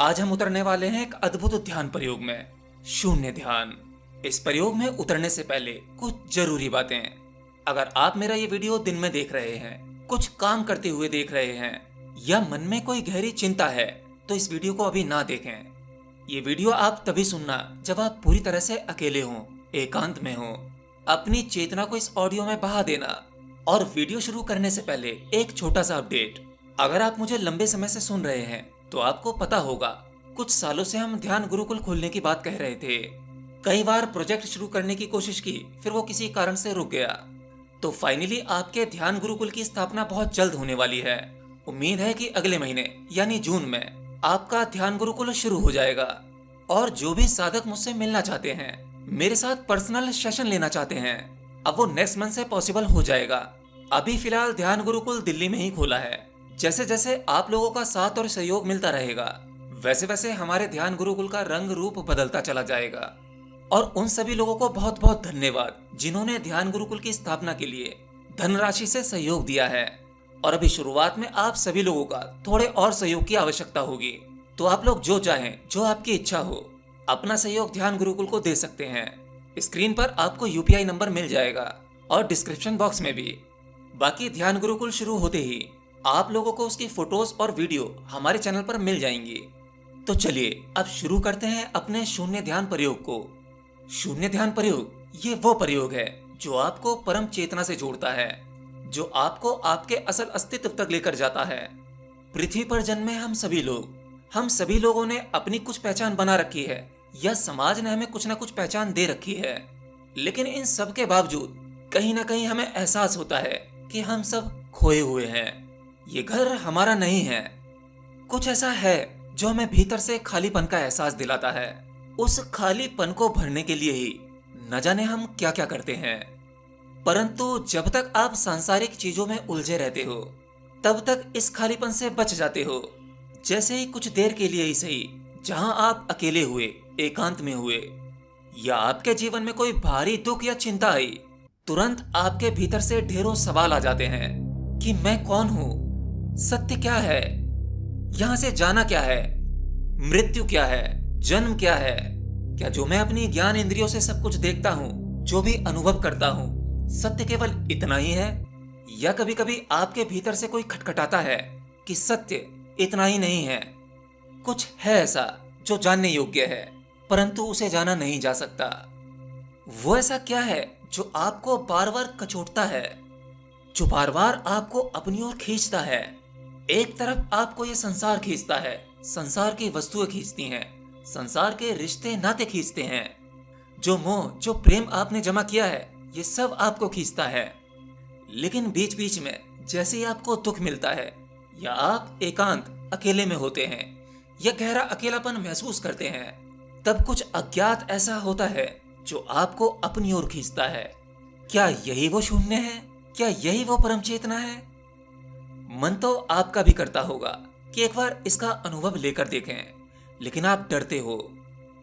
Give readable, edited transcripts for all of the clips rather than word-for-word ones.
आज हम उतरने वाले हैं एक अद्भुत ध्यान प्रयोग में, शून्य ध्यान। इस प्रयोग में उतरने से पहले कुछ जरूरी बातें। अगर आप मेरा ये वीडियो दिन में देख रहे हैं, कुछ काम करते हुए देख रहे हैं या मन में कोई गहरी चिंता है, तो इस वीडियो को अभी ना देखें। ये वीडियो आप तभी सुनना जब आप पूरी तरह से अकेले हों, एकांत में हों। अपनी चेतना को इस ऑडियो में बहा देना। और वीडियो शुरू करने से पहले एक छोटा सा अपडेट। अगर आप मुझे लंबे समय से सुन रहे हैं तो आपको पता होगा, कुछ सालों से हम ध्यान गुरुकुल खोलने की बात कह रहे थे। कई बार प्रोजेक्ट शुरू करने की कोशिश की, फिर वो किसी कारण से रुक गया। तो फाइनली आपके ध्यान गुरुकुल की स्थापना बहुत जल्द होने वाली है। उम्मीद है कि अगले महीने यानी जून में आपका ध्यान गुरुकुल शुरू हो जाएगा। और जो भी साधक मुझसे मिलना चाहते हैं, मेरे साथ पर्सनल सेशन लेना चाहते हैं, अब वो नेक्स्ट मंथ से पॉसिबल हो जाएगा। अभी फिलहाल ध्यान गुरुकुल दिल्ली में ही खोला है। जैसे जैसे आप लोगों का साथ और सहयोग मिलता रहेगा, वैसे वैसे हमारे ध्यान गुरुकुल का रंग रूप बदलता चला जाएगा। और उन सभी लोगों को बहुत बहुत धन्यवाद जिन्होंने ध्यान गुरुकुल की स्थापना के लिए धनराशि से सहयोग दिया है। और अभी शुरुआत में आप सभी लोगों का थोड़े और सहयोग की आवश्यकता होगी। तो आप लोग जो चाहें, जो आपकी इच्छा हो, अपना सहयोग ध्यान गुरुकुल को दे सकते हैं। स्क्रीन पर आपको यूपीआई नंबर मिल जाएगा और डिस्क्रिप्शन बॉक्स में भी। बाकी ध्यान गुरुकुल शुरू होते ही आप लोगों को उसकी फोटोज और वीडियो हमारे चैनल पर मिल जाएंगी। तो चलिए अब शुरू करते हैं अपने शून्य ध्यान प्रयोग को। शून्य ध्यान प्रयोग ये वो प्रयोग है जो आपको परम चेतना से जोड़ता है, जो आपको आपके असल अस्तित्व तक लेकर जाता है। पृथ्वी पर जन्मे हम सभी लोगों ने अपनी कुछ पहचान बना रखी है, या समाज ने हमें कुछ ना कुछ पहचान दे रखी है। लेकिन इन सब के बावजूद कहीं ना कहीं हमें एहसास होता है कि हम सब खोए हुए हैं। ये घर हमारा नहीं है। कुछ ऐसा है जो हमें भीतर से खालीपन का एहसास दिलाता है। उस खालीपन को भरने के लिए ही न जाने हम क्या क्या करते हैं। परंतु जब तक आप सांसारिक चीजों में उलझे रहते हो, तब तक इस खालीपन से बच जाते हो। जैसे ही कुछ देर के लिए ही सही, जहां आप अकेले हुए, एकांत में हुए, या आपके जीवन में कोई भारी दुख या चिंता आई, तुरंत आपके भीतर से ढेरों सवाल आ जाते हैं कि मैं कौन हूं, सत्य क्या है, यहां से जाना क्या है, मृत्यु क्या है, जन्म क्या है, क्या जो मैं अपनी ज्ञान इंद्रियों से सब कुछ देखता हूं, जो भी अनुभव करता हूं, सत्य केवल इतना ही है। या कभी कभी आपके भीतर से कोई खटखटाता है कि सत्य इतना ही नहीं है, कुछ है ऐसा जो जानने योग्य है, परंतु उसे जाना नहीं जा सकता। वो ऐसा क्या है जो आपको बार बार कचोटता है, जो बार बार आपको अपनी ओर खींचता है। एक तरफ आपको ये संसार खींचता है, संसार की वस्तुएं खींचती हैं, संसार के रिश्ते नाते खींचते हैं, जो मोह, जो प्रेम आपने जमा किया है, ये सब आपको खींचता है। लेकिन बीच बीच में जैसे ही आपको दुख मिलता है, या आप एकांत अकेले में होते हैं, या गहरा अकेलापन महसूस करते हैं, तब कुछ अज्ञात ऐसा होता है जो आपको अपनी ओर खींचता है। क्या यही वो शून्य है? क्या यही वो परम चेतना है? मन तो आपका भी करता होगा कि एक बार इसका अनुभव लेकर देखें, लेकिन आप डरते हो,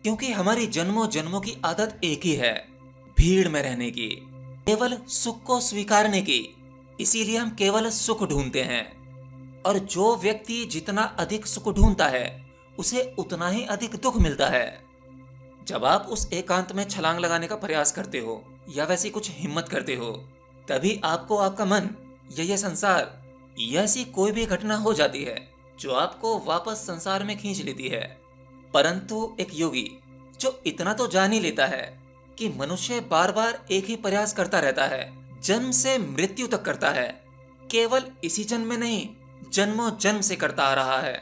क्योंकि हमारी जन्मों जन्मों की आदत एक ही है, भीड़ में रहने की, केवल सुख को स्वीकारने की। इसीलिए हम केवल सुख ढूंढते हैं। और जो व्यक्ति जितना अधिक सुख ढूंढता है, उसे उतना ही अधिक दुख मिलता है। जब आप उस एकांत में छलांग लगाने का प्रयास करते हो, या वैसी कुछ हिम्मत करते हो, तभी आपको आपका मन या ये संसार, या ऐसी कोई भी घटना हो जाती है जो आपको वापस संसार में खींच लेती है। परंतु एक योगी जो इतना तो जान ही लेता है कि मनुष्य बार बार एक ही प्रयास करता रहता है, जन्म से मृत्यु तक करता है, केवल इसी जन्म में नहीं, जन्मों जन्म से करता आ रहा है।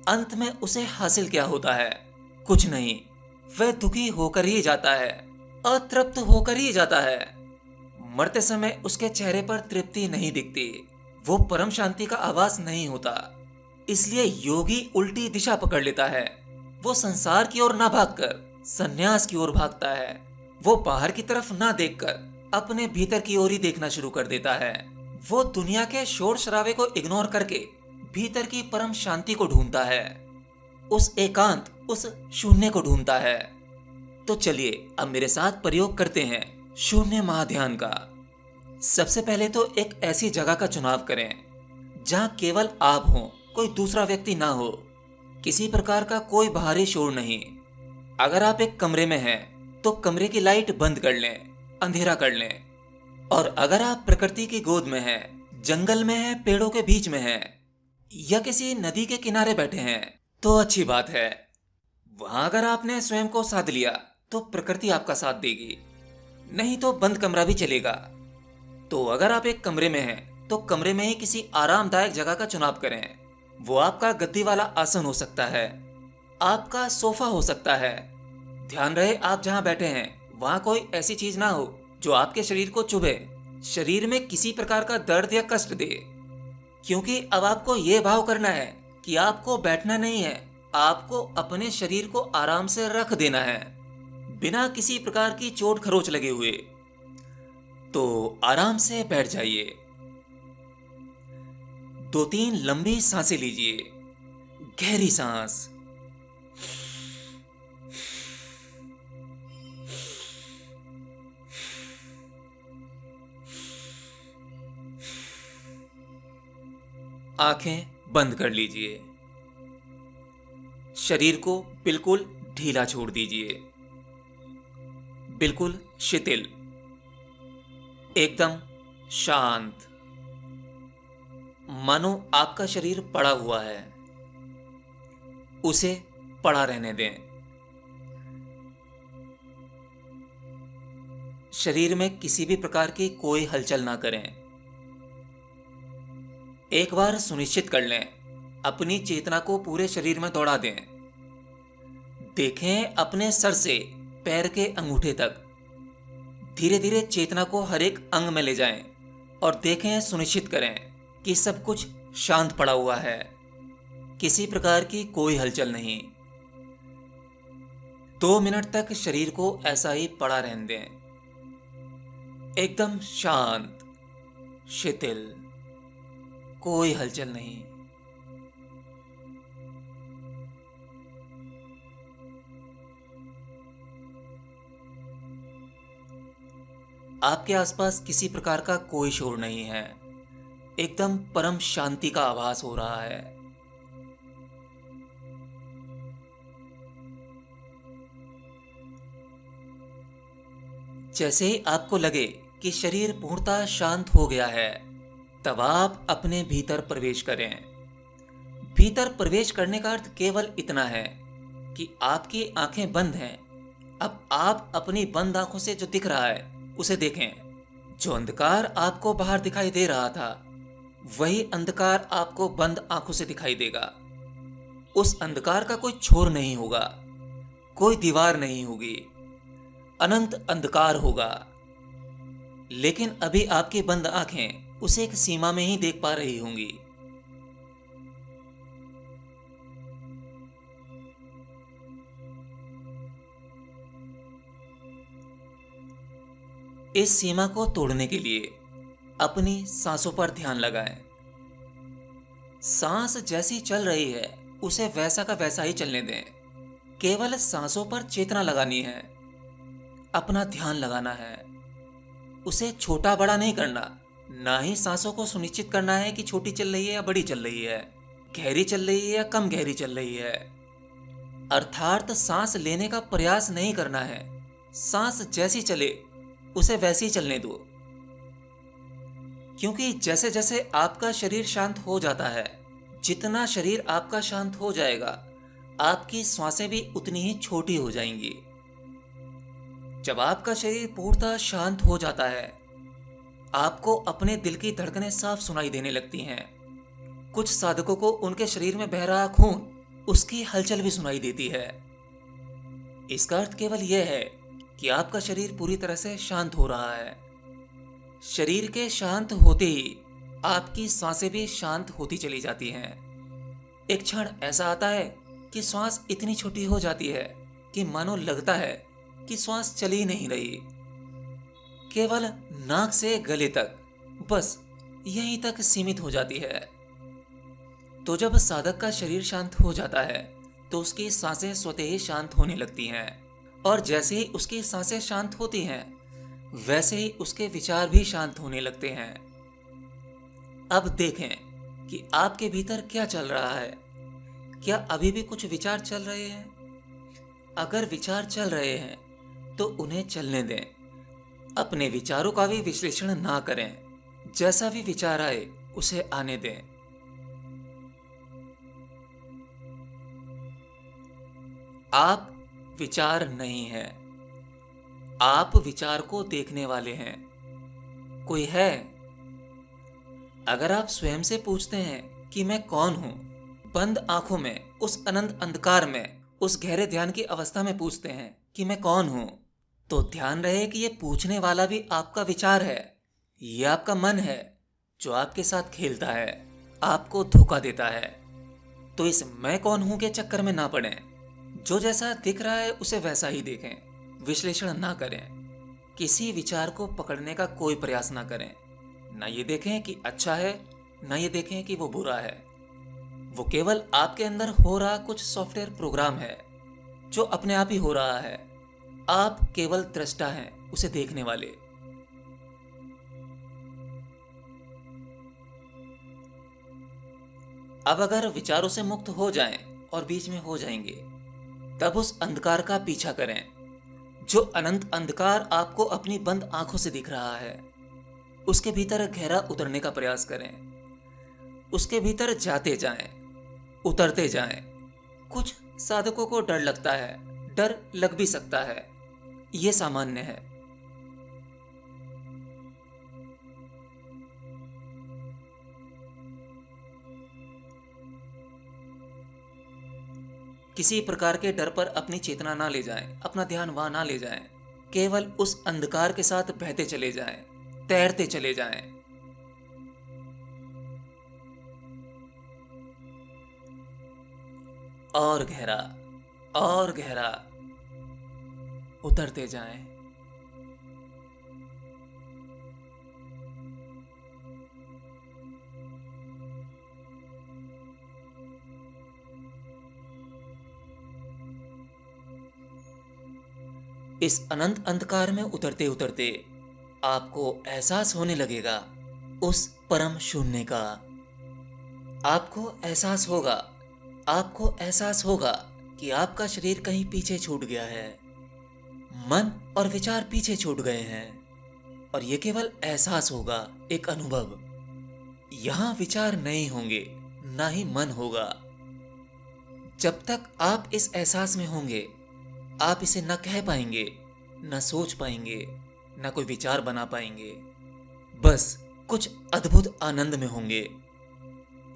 अंत में उसे हासिल क्या होता है? कुछ नहीं। वह दुखी होकर ही जाता है, अतृप्त होकर ही जाता है। मरते समय उसके चेहरे पर तृप्ति नहीं दिखती, वो परम शांति का आभास नहीं होता। इसलिए योगी उल्टी दिशा पकड़ लेता है। वो संसार की ओर ना भागकर संन्यास की ओर भागता है। वो बाहर की तरफ ना देखकर अपने भीतर की ओर ही देखना शुरू कर देता है। वो दुनिया के शोर शराबे को इग्नोर करके भीतर की परम शांति को ढूंढता है, उस एकांत, उस शून्य को ढूंढता है। तो चलिए अब मेरे साथ प्रयोग करते हैं शून्य महाध्यान का। सबसे पहले तो एक ऐसी जगह का चुनाव करें जहां केवल आप हो, कोई दूसरा व्यक्ति ना हो। किसी प्रकार का कोई बाहरी शोर नहीं। अगर आप एक कमरे में हैं तो कमरे की लाइट बंद कर लें, अंधेरा कर लें। और अगर आप प्रकृति की गोद में हैं, जंगल में हैं, पेड़ों के बीच में हैं या किसी नदी के किनारे बैठे हैं तो अच्छी बात है। वहां अगर आपने स्वयं को साध लिया तो प्रकृति आपका साथ देगी, नहीं तो बंद कमरा भी चलेगा। तो अगर आप एक कमरे में हैं तो कमरे में ही किसी आरामदायक जगह का चुनाव करें। वो आपका गद्दी वाला आसन हो सकता है, आपका सोफा हो सकता है। ध्यान रहे आप जहां बैठे हैं वहां कोई ऐसी चीज ना हो जो आपके शरीर को चुभे, शरीर में किसी प्रकार का दर्द या कष्ट दे। क्योंकि अब आपको यह भाव करना है कि आपको बैठना नहीं है, आपको अपने शरीर को आराम से रख देना है, बिना किसी प्रकार की चोट खरोच लगे हुए। तो आराम से बैठ जाइए। 2-3 लंबी सांसें लीजिए, गहरी सांस। आंखें बंद कर लीजिए। शरीर को बिल्कुल ढीला छोड़ दीजिए, बिल्कुल शिथिल, एकदम शांत, मानो आपका शरीर पड़ा हुआ है। उसे पड़ा रहने दें। शरीर में किसी भी प्रकार की कोई हलचल ना करें। एक बार सुनिश्चित कर लें, अपनी चेतना को पूरे शरीर में दौड़ा दें। देखें अपने सर से पैर के अंगूठे तक। धीरे धीरे चेतना को हर एक अंग में ले जाएं और देखें, सुनिश्चित करें कि सब कुछ शांत पड़ा हुआ है, किसी प्रकार की कोई हलचल नहीं। 2 मिनट तक शरीर को ऐसा ही पड़ा रहने दें, एकदम शांत, शिथिल, कोई हलचल नहीं। आपके आसपास किसी प्रकार का कोई शोर नहीं है, एकदम परम शांति का आभास हो रहा है। जैसे ही आपको लगे कि शरीर पूर्णतः शांत हो गया है, तब आप अपने भीतर प्रवेश करें। भीतर प्रवेश करने का अर्थ केवल इतना है कि आपकी आंखें बंद हैं। अब आप अपनी बंद आंखों से जो दिख रहा है उसे देखें। जो अंधकार आपको बाहर दिखाई दे रहा था, वही अंधकार आपको बंद आंखों से दिखाई देगा। उस अंधकार का कोई छोर नहीं होगा, कोई दीवार नहीं होगी, अनंत अंधकार होगा। लेकिन अभी आपकी बंद आंखें उसे एक सीमा में ही देख पा रही होंगी। इस सीमा को तोड़ने के लिए अपनी सांसों पर ध्यान लगाएं। सांस जैसी चल रही है उसे वैसा का वैसा ही चलने दें। केवल सांसों पर चेतना लगानी है, अपना ध्यान लगाना है। उसे छोटा बड़ा नहीं करना, ना ही सांसों को सुनिश्चित करना है कि छोटी चल रही है या बड़ी चल रही है, गहरी चल रही है या कम गहरी चल रही है। अर्थात सांस लेने का प्रयास नहीं करना है। सांस जैसी चले उसे वैसे ही चलने दो। क्योंकि जैसे जैसे आपका शरीर शांत हो जाता है, जितना शरीर आपका शांत हो जाएगा, आपकी सांसें भी उतनी ही छोटी हो जाएंगी। जब आपका शरीर पूर्णतः शांत हो जाता है, आपको अपने दिल की धड़कनें साफ सुनाई देने लगती हैं। कुछ साधकों को उनके शरीर में बह रहा खून, उसकी हलचल भी सुनाई देती है। इसका अर्थ केवल यह है कि आपका शरीर पूरी तरह से शांत हो रहा है। शरीर के शांत होते ही आपकी सांसें भी शांत होती चली जाती हैं। एक क्षण ऐसा आता है कि सांस इतनी छोटी हो जाती है कि मानो लगता है कि सांस चल ही नहीं रही। केवल नाक से गले तक, बस यहीं तक सीमित हो जाती है। तो जब साधक का शरीर शांत हो जाता है तो उसकी सांसें स्वतः ही शांत होने लगती हैं, और जैसे ही उसकी सांसें शांत होती हैं, वैसे ही उसके विचार भी शांत होने लगते हैं। अब देखें कि आपके भीतर क्या चल रहा है। क्या अभी भी कुछ विचार चल रहे हैं? अगर विचार चल रहे हैं तो उन्हें चलने दें। अपने विचारों का भी विश्लेषण ना करें। जैसा भी विचार आए उसे आने दें। आप विचार नहीं हैं, आप विचार को देखने वाले हैं। कोई है? अगर आप स्वयं से पूछते हैं कि मैं कौन हूं, बंद आंखों में, उस अनंत अंधकार में, उस गहरे ध्यान की अवस्था में पूछते हैं कि मैं कौन हूं, तो ध्यान रहे कि ये पूछने वाला भी आपका विचार है। ये आपका मन है जो आपके साथ खेलता है, आपको धोखा देता है। तो इस मैं कौन हूं के चक्कर में ना पड़ें। जो जैसा दिख रहा है उसे वैसा ही देखें, विश्लेषण ना करें। किसी विचार को पकड़ने का कोई प्रयास ना करें। ना ये देखें कि अच्छा है, ना ये देखें कि वो बुरा है। वो केवल आपके अंदर हो रहा कुछ सॉफ्टवेयर प्रोग्राम है जो अपने आप ही हो रहा है। आप केवल दृष्टा हैं, उसे देखने वाले। अब अगर विचारों से मुक्त हो जाएं और बीच में हो जाएंगे, तब उस अंधकार का पीछा करें। जो अनंत अंधकार आपको अपनी बंद आंखों से दिख रहा है, उसके भीतर गहरा उतरने का प्रयास करें। उसके भीतर जाते जाएं, उतरते जाएं। कुछ साधकों को डर लगता है, डर लग भी सकता है, यह सामान्य है। किसी प्रकार के डर पर अपनी चेतना ना ले जाएं, अपना ध्यान वहां ना ले जाएं। केवल उस अंधकार के साथ बहते चले जाएं, तैरते चले जाएं। और गहरा, और गहरा उतरते जाएं। इस अनंत अंधकार में उतरते उतरते आपको एहसास होने लगेगा उस परम शून्य का। आपको एहसास होगा कि आपका शरीर कहीं पीछे छूट गया है। मन और विचार पीछे छूट गए हैं। और ये केवल एहसास होगा, एक अनुभव। यहां विचार नहीं होंगे, ना ही मन होगा। जब तक आप इस एहसास में होंगे, आप इसे न कह पाएंगे, न सोच पाएंगे, न कोई विचार बना पाएंगे। बस कुछ अद्भुत आनंद में होंगे।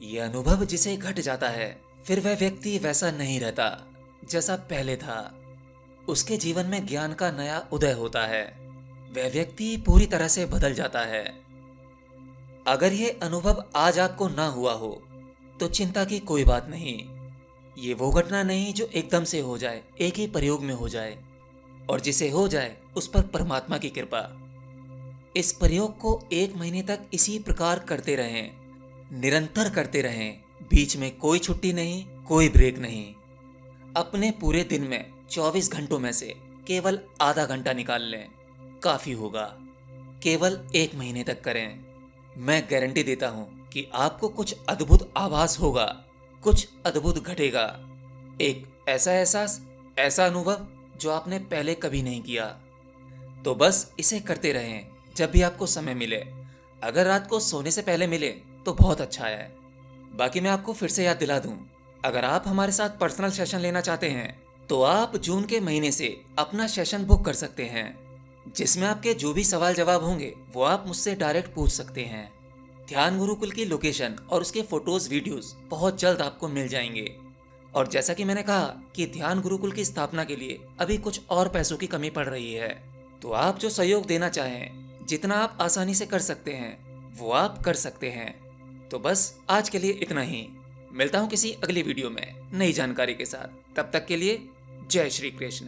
यह अनुभव जिसे घट जाता है, फिर वह व्यक्ति वैसा नहीं रहता जैसा पहले था। उसके जीवन में ज्ञान का नया उदय होता है। वह व्यक्ति पूरी तरह से बदल जाता है। अगर यह अनुभव आज आपको ना हुआ हो तो चिंता की कोई बात नहीं। ये वो घटना नहीं जो एकदम से हो जाए, एक ही प्रयोग में हो जाए, और जिसे हो जाए उस पर परमात्मा की कृपा। इस प्रयोग को 1 महीने तक इसी प्रकार करते रहें, निरंतर करते रहें। बीच में कोई छुट्टी नहीं, कोई ब्रेक नहीं। अपने पूरे दिन में 24 घंटों में से केवल आधा घंटा निकाल लें, काफी होगा। केवल 1 महीने तक करें। मैं गारंटी देता हूं कि आपको कुछ अद्भुत आभास होगा, कुछ अद्भुत घटेगा। एक ऐसा एहसास, ऐसा अनुभव जो आपने पहले कभी नहीं किया। तो बस इसे करते रहें जब भी आपको समय मिले। अगर रात को सोने से पहले मिले तो बहुत अच्छा है। बाकी मैं आपको फिर से याद दिला दूं, अगर आप हमारे साथ पर्सनल सेशन लेना चाहते हैं तो आप जून के महीने से अपना सेशन बुक कर सकते हैं, जिसमें आपके जो भी सवाल जवाब होंगे वो आप मुझसे डायरेक्ट पूछ सकते हैं। ध्यान गुरुकुल की लोकेशन और उसके फोटोज, वीडियोस बहुत जल्द आपको मिल जाएंगे। और जैसा कि मैंने कहा कि ध्यान गुरुकुल की स्थापना के लिए अभी कुछ और पैसों की कमी पड़ रही है, तो आप जो सहयोग देना चाहें, जितना आप आसानी से कर सकते हैं वो आप कर सकते हैं। तो बस आज के लिए इतना ही। मिलता हूं किसी अगली वीडियो में नई जानकारी के साथ। तब तक के लिए जय श्री कृष्ण।